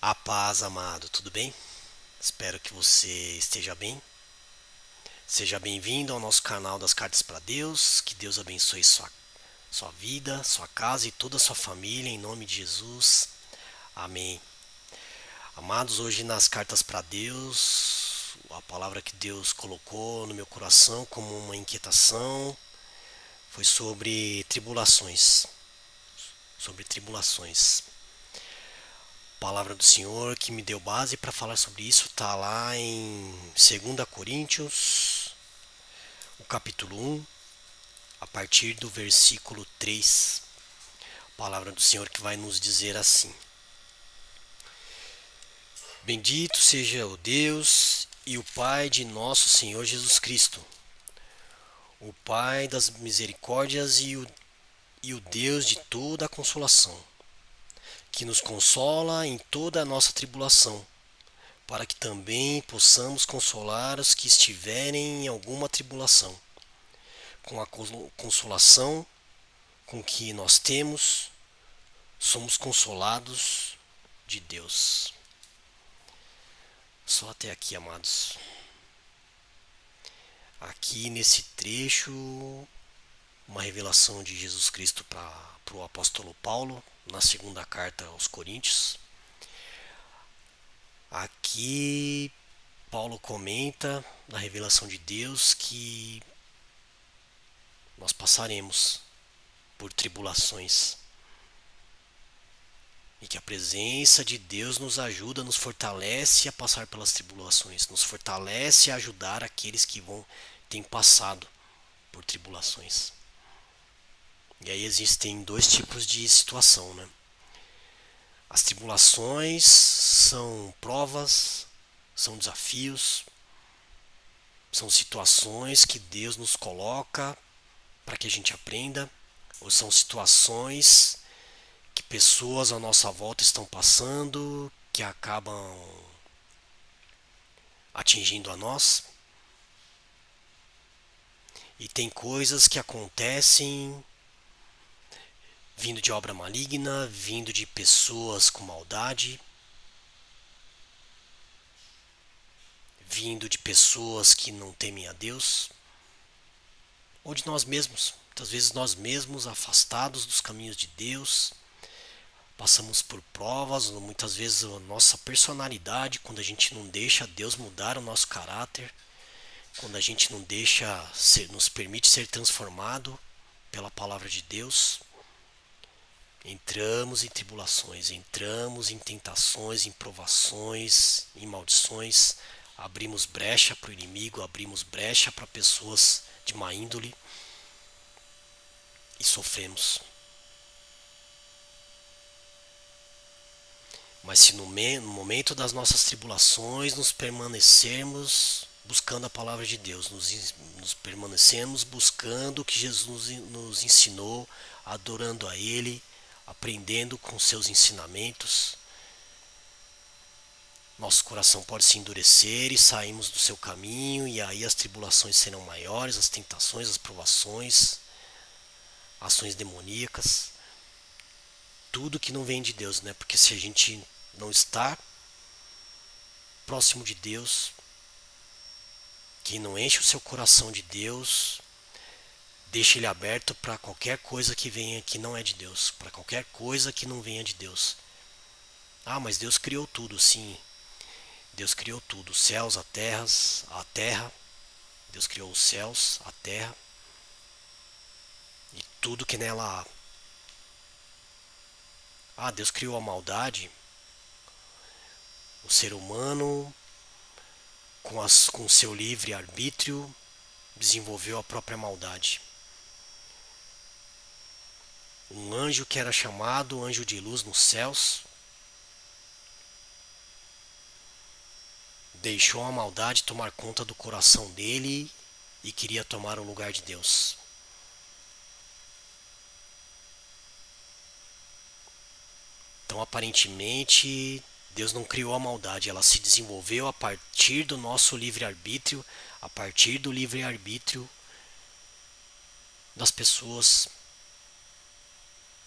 A paz, amado, tudo bem? Espero que você esteja bem. Seja bem-vindo ao nosso canal das Cartas para Deus. Que Deus abençoe sua vida, sua casa e toda a sua família, em nome de Jesus. Amém. Amados, hoje nas Cartas para Deus, a palavra que Deus colocou no meu coração como uma inquietação foi sobre tribulações. Sobre tribulações. A palavra do Senhor que me deu base para falar sobre isso está lá em 2 Coríntios, o capítulo 1, a partir do versículo 3. A palavra do Senhor que vai nos dizer assim: Bendito seja o Deus e o Pai de nosso Senhor Jesus Cristo, o Pai das misericórdias e o Deus de toda a consolação, que nos consola em toda a nossa tribulação, para que também possamos consolar os que estiverem em alguma tribulação, com a consolação com que nós temos, somos consolados de Deus. Só até aqui, amados. Aqui nesse trecho, uma revelação de Jesus Cristo para o apóstolo Paulo, na segunda carta aos Coríntios. Aqui, Paulo comenta na revelação de Deus que nós passaremos por tribulações e que a presença de Deus nos ajuda, nos fortalece a passar pelas tribulações, nos fortalece a ajudar aqueles que têm passado por tribulações. E aí existem dois tipos de situação, né? As tribulações são provas, são desafios, são situações que Deus nos coloca para que a gente aprenda, ou são situações que pessoas à nossa volta estão passando, que acabam atingindo a nós. E tem coisas que acontecem vindo de obra maligna, vindo de pessoas com maldade, vindo de pessoas que não temem a Deus, ou de nós mesmos. Muitas vezes nós mesmos, afastados dos caminhos de Deus, passamos por provas, muitas vezes a nossa personalidade, quando a gente não deixa Deus mudar o nosso caráter, quando a gente não nos permite ser transformado pela palavra de Deus, entramos em tribulações, entramos em tentações, em provações, em maldições, abrimos brecha para o inimigo, abrimos brecha para pessoas de má índole e sofremos. Mas se no momento das nossas tribulações nos permanecermos buscando a palavra de Deus, nos permanecemos buscando o que Jesus nos ensinou, adorando a Ele, aprendendo com seus ensinamentos, nosso coração pode se endurecer e saímos do seu caminho, e aí as tribulações serão maiores, as tentações, as provações, ações demoníacas, tudo que não vem de Deus, né? Porque se a gente não está próximo de Deus, que não enche o seu coração de Deus, deixa ele aberto para qualquer coisa que venha que não é de Deus, para qualquer coisa que não venha de Deus. Ah, mas Deus criou tudo, sim. Deus criou tudo, os céus, a terra. Deus criou os céus, a terra e tudo que nela há. Ah, Deus criou a maldade, o ser humano, com seu livre arbítrio, desenvolveu a própria maldade. Um anjo que era chamado anjo de luz nos céus, deixou a maldade tomar conta do coração dele e queria tomar o lugar de Deus. Então, aparentemente, Deus não criou a maldade, ela se desenvolveu a partir do nosso livre-arbítrio, a partir do livre-arbítrio das pessoas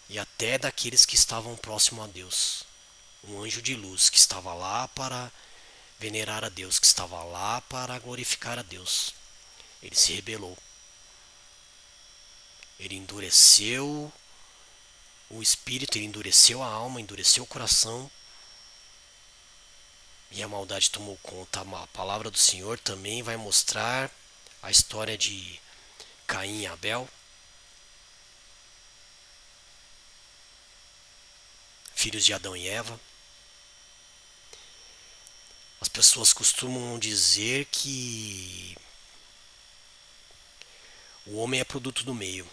e até daqueles que estavam próximos a Deus. um anjo de luz que estava lá para venerar a Deus, que estava lá para glorificar a Deus. Ele se rebelou. Ele endureceu o espírito, ele endureceu a alma, endureceu o coração. E a maldade tomou conta. A palavra do Senhor também vai mostrar a história de Caim e Abel, filhos de Adão e Eva. As pessoas costumam dizer que o homem é produto do meio.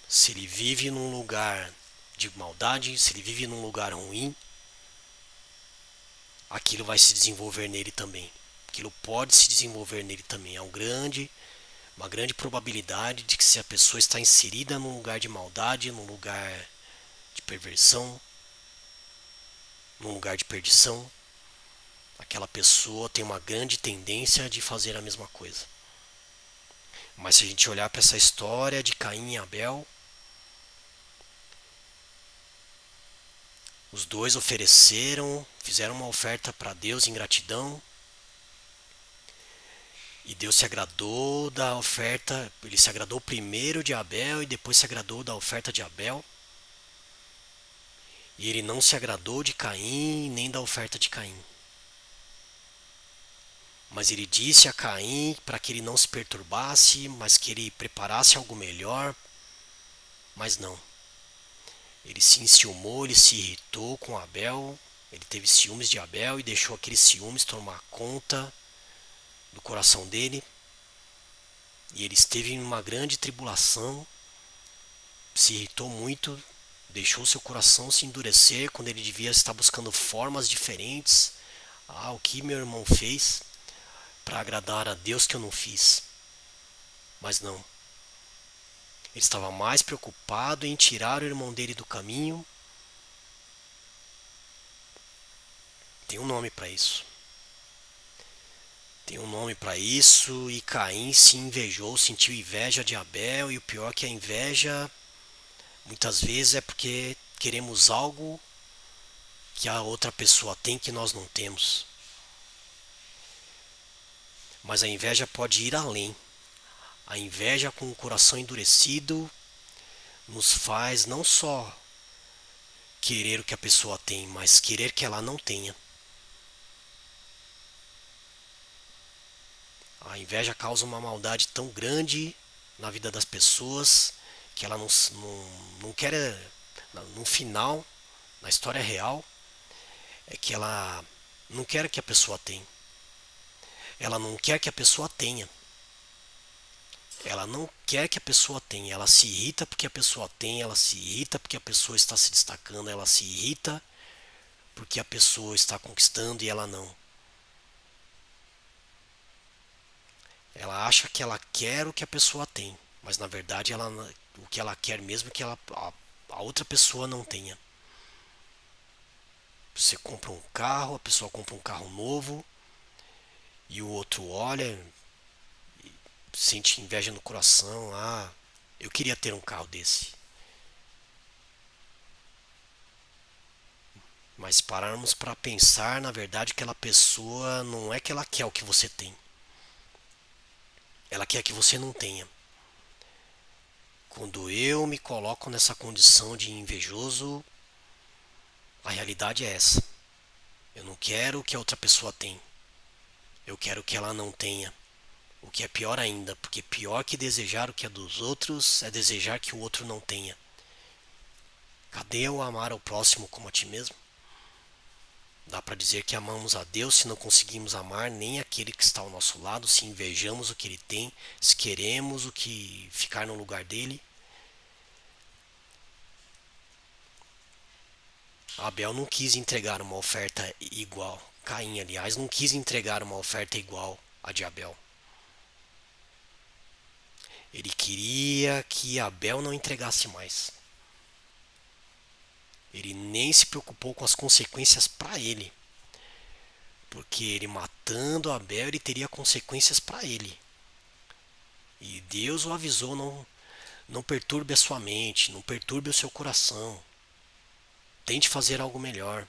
Se ele vive num lugar de maldade, se ele vive num lugar ruim, aquilo vai se desenvolver nele também. Aquilo pode se desenvolver nele também. Uma grande probabilidade de que, se a pessoa está inserida num lugar de maldade, num lugar de perversão, num lugar de perdição, aquela pessoa tem uma grande tendência de fazer a mesma coisa. Mas se a gente olhar para essa história de Caim e Abel, os dois ofereceram, fizeram uma oferta para Deus em gratidão. E Deus se agradou da oferta, ele se agradou primeiro de Abel e depois se agradou da oferta de Abel. E ele não se agradou de Caim nem da oferta de Caim. Mas ele disse a Caim para que ele não se perturbasse, mas que ele preparasse algo melhor. Mas não. Ele se enciumou, ele se irritou com Abel, ele teve ciúmes de Abel e deixou aqueles ciúmes tomar conta do coração dele. E ele esteve em uma grande tribulação, se irritou muito, deixou seu coração se endurecer quando ele devia estar buscando formas diferentes. O que meu irmão fez para agradar a Deus que eu não fiz? Mas não. Ele estava mais preocupado em tirar o irmão dele do caminho. Tem um nome para isso. Tem um nome para isso. E Caim se invejou, sentiu inveja de Abel. E o pior é que a inveja muitas vezes é porque queremos algo que a outra pessoa tem que nós não temos. Mas a inveja pode ir além. A inveja com o coração endurecido nos faz não só querer o que a pessoa tem, mas querer que ela não tenha. A inveja causa uma maldade tão grande na vida das pessoas que ela não quer, no final, na história real, é que ela não quer que a pessoa tenha. Ela não quer que a pessoa tenha. Ela não quer que a pessoa tenha. Ela se irrita porque a pessoa tem. Ela se irrita porque a pessoa está se destacando. Ela se irrita porque a pessoa está conquistando e ela não. Ela acha que ela quer o que a pessoa tem. Mas na verdade o que ela quer mesmo é que a outra pessoa não tenha. Você compra um carro, a pessoa compra um carro novo. E o outro olha, sente inveja no coração. Eu queria ter um carro desse. Mas se pararmos para pensar, na verdade aquela pessoa não é que ela quer o que você tem. Ela quer que você não tenha. Quando eu me coloco nessa condição de invejoso, a realidade é essa. Eu não quero o que a outra pessoa tem. Eu quero que ela não tenha. O que é pior ainda, porque pior que desejar o que é dos outros é desejar que o outro não tenha. Cadê o amar ao próximo como a ti mesmo? Dá para dizer que amamos a Deus se não conseguimos amar nem aquele que está ao nosso lado, se invejamos o que ele tem, se queremos o que ficar no lugar dele. Abel não quis entregar uma oferta igual. Caim, aliás, não quis entregar uma oferta igual a de Abel. Ele queria que Abel não entregasse mais. Ele nem se preocupou com as consequências para ele. Porque ele matando Abel, ele teria consequências para ele. E Deus o avisou, não perturbe a sua mente, não perturbe o seu coração. Tente fazer algo melhor.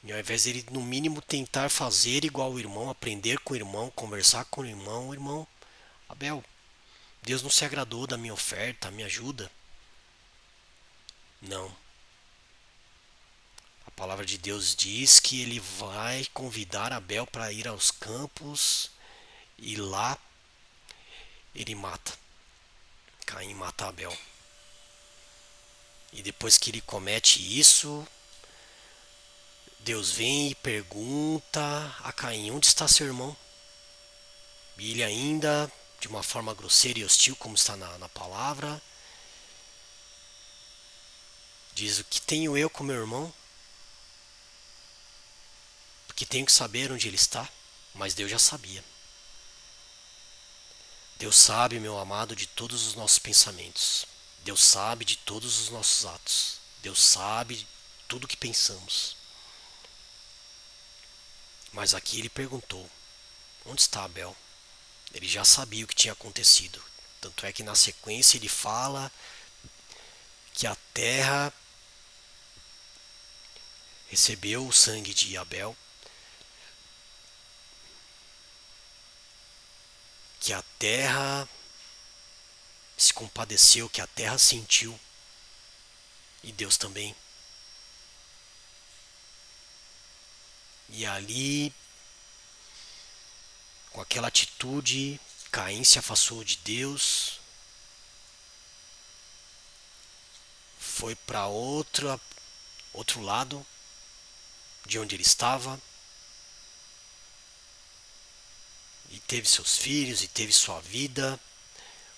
E ao invés dele, no mínimo, tentar fazer igual o irmão, aprender com o irmão, conversar com o irmão, Abel, Deus não se agradou da minha oferta, me ajuda. Não. A palavra de Deus diz que ele vai convidar Abel para ir aos campos e lá ele mata. Caim mata Abel. E depois que ele comete isso, Deus vem e pergunta a Caim: onde está seu irmão? E ele ainda, de uma forma grosseira e hostil, como está na palavra, diz: o que tenho eu com meu irmão? Porque tenho que saber onde ele está. Mas Deus já sabia. Deus sabe, meu amado, de todos os nossos pensamentos. Deus sabe de todos os nossos atos. Deus sabe de tudo que pensamos. Mas aqui ele perguntou: onde está Abel? Ele já sabia o que tinha acontecido. Tanto é que na sequência ele fala que a terra recebeu o sangue de Abel, que a terra se compadeceu, que a terra sentiu, e Deus também. E ali, com aquela atitude, Caim se afastou de Deus, foi para outro lado de onde ele estava, e teve seus filhos, e teve sua vida,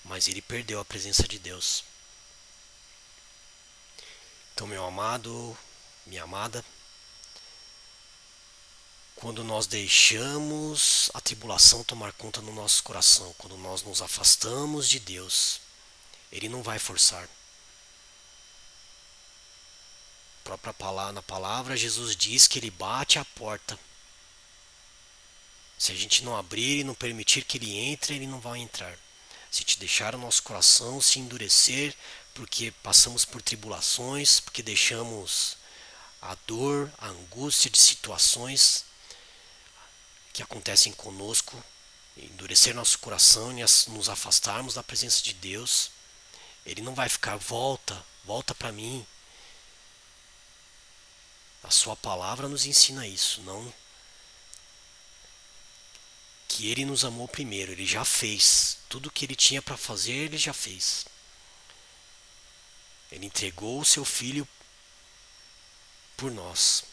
mas ele perdeu a presença de Deus. Então, meu amado, minha amada, quando nós deixamos a tribulação tomar conta no nosso coração, quando nós nos afastamos de Deus, Ele não vai forçar. Na palavra, Jesus diz que Ele bate à porta. Se a gente não abrir e não permitir que Ele entre, Ele não vai entrar. Se te deixar o nosso coração se endurecer, porque passamos por tribulações, porque deixamos a dor, a angústia de situações que acontecem conosco, endurecer nosso coração e nos afastarmos da presença de Deus, Ele não vai ficar: volta para mim. A sua palavra nos ensina isso, não que Ele nos amou primeiro. Ele já fez tudo o que Ele tinha para fazer, Ele já fez. Ele entregou o seu Filho por nós.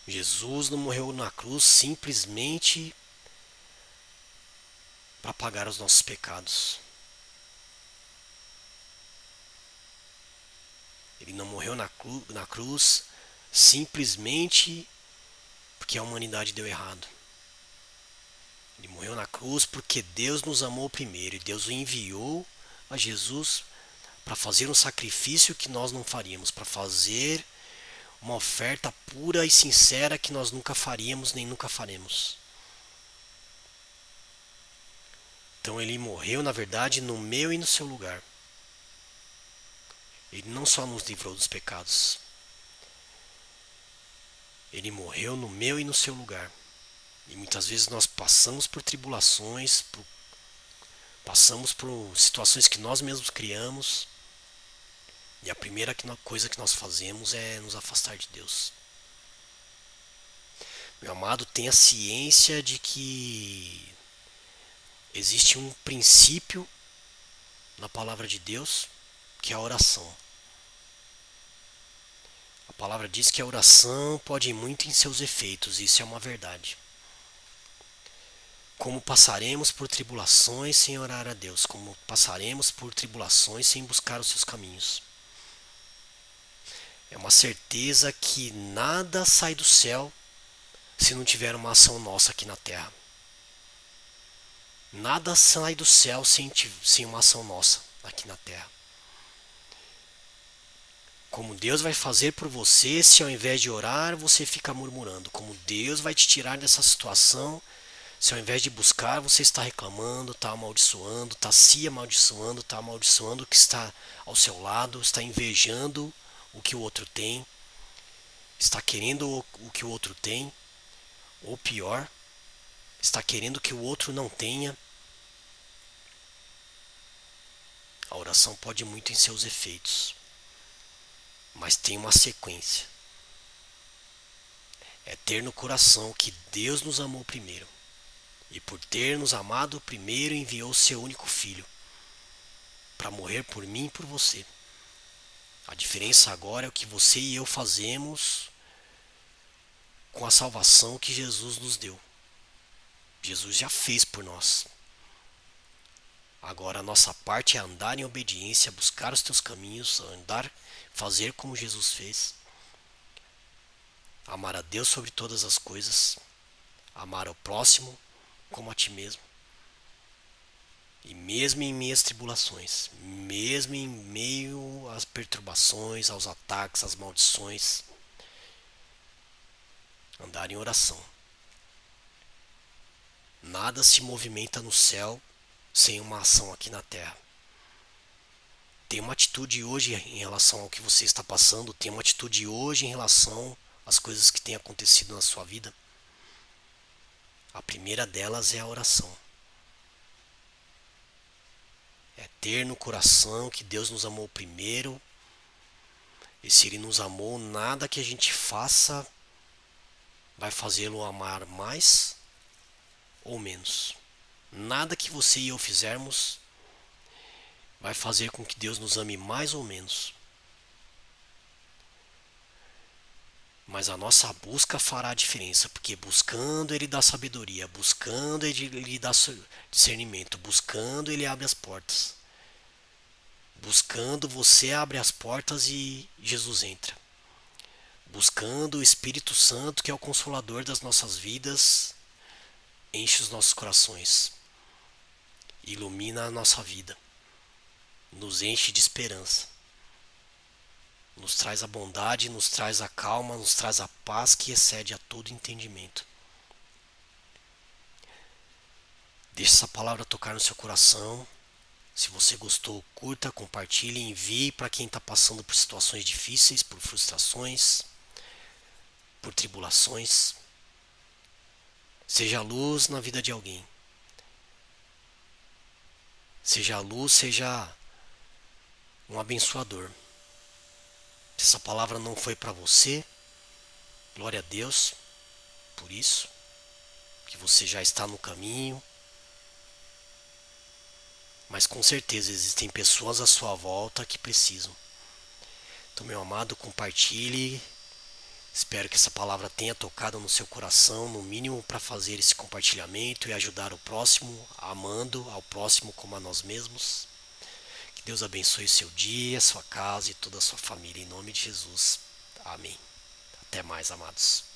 Jesus não morreu na cruz simplesmente para pagar os nossos pecados. Ele não morreu na cruz simplesmente porque a humanidade deu errado. Ele morreu na cruz porque Deus nos amou primeiro, e Deus o enviou a Jesus para fazer um sacrifício que nós não faríamos, para fazer uma oferta pura e sincera que nós nunca faríamos nem nunca faremos. Então ele morreu, na verdade, no meu e no seu lugar. Ele não só nos livrou dos pecados, ele morreu no meu e no seu lugar. E muitas vezes nós passamos por tribulações, passamos por situações que nós mesmos criamos, e a primeira coisa que nós fazemos é nos afastar de Deus. Meu amado, tenha ciência de que existe um princípio na palavra de Deus, que é a oração. A palavra diz que a oração pode ir muito em seus efeitos, e isso é uma verdade. Como passaremos por tribulações sem orar a Deus, como passaremos por tribulações sem buscar os seus caminhos. É uma certeza que nada sai do céu se não tiver uma ação nossa aqui na terra. Nada sai do céu sem uma ação nossa aqui na terra. Como Deus vai fazer por você se ao invés de orar você fica murmurando. Como Deus vai te tirar dessa situação se ao invés de buscar você está reclamando, está amaldiçoando, está se amaldiçoando, está amaldiçoando o que está ao seu lado, está invejando o que o outro tem. está querendo o que o outro tem, ou pior, está querendo que o outro não tenha. A oração pode ir muito em seus efeitos, mas tem uma sequência. É ter no coração que Deus nos amou primeiro, e por ter nos amado primeiro enviou seu único filho para morrer por mim e por você. A diferença agora é o que você e eu fazemos com a salvação que Jesus nos deu. Jesus já fez por nós. Agora a nossa parte é andar em obediência, buscar os teus caminhos, andar, fazer como Jesus fez. Amar a Deus sobre todas as coisas, amar ao próximo como a ti mesmo. E mesmo em minhas tribulações, mesmo em meio às perturbações, aos ataques, às maldições, andar em oração. Nada se movimenta no céu sem uma ação aqui na terra. Tem uma atitude hoje em relação ao que você está passando, tem uma atitude hoje em relação às coisas que têm acontecido na sua vida. A primeira delas é a oração. É ter no coração que Deus nos amou primeiro, e se Ele nos amou, nada que a gente faça vai fazê-lo amar mais ou menos. Nada que você e eu fizermos vai fazer com que Deus nos ame mais ou menos. Mas a nossa busca fará a diferença, porque buscando Ele dá sabedoria, buscando Ele dá discernimento, buscando Ele abre as portas. Buscando você abre as portas e Jesus entra. Buscando o Espírito Santo, que é o Consolador das nossas vidas, enche os nossos corações, ilumina a nossa vida, nos enche de esperança, nos traz a bondade, nos traz a calma, nos traz a paz que excede a todo entendimento. Deixe essa palavra tocar no seu coração. Se você gostou, curta, compartilhe, envie para quem está passando por situações difíceis, por frustrações, por tribulações. Seja luz na vida de alguém. Seja luz, seja um abençoador. Se essa palavra não foi para você, glória a Deus por isso, que você já está no caminho. Mas com certeza existem pessoas à sua volta que precisam. Então, meu amado, compartilhe. Espero que essa palavra tenha tocado no seu coração, no mínimo para fazer esse compartilhamento e ajudar o próximo, amando ao próximo como a nós mesmos. Que Deus abençoe seu dia, sua casa e toda a sua família, em nome de Jesus. Amém. Até mais, amados.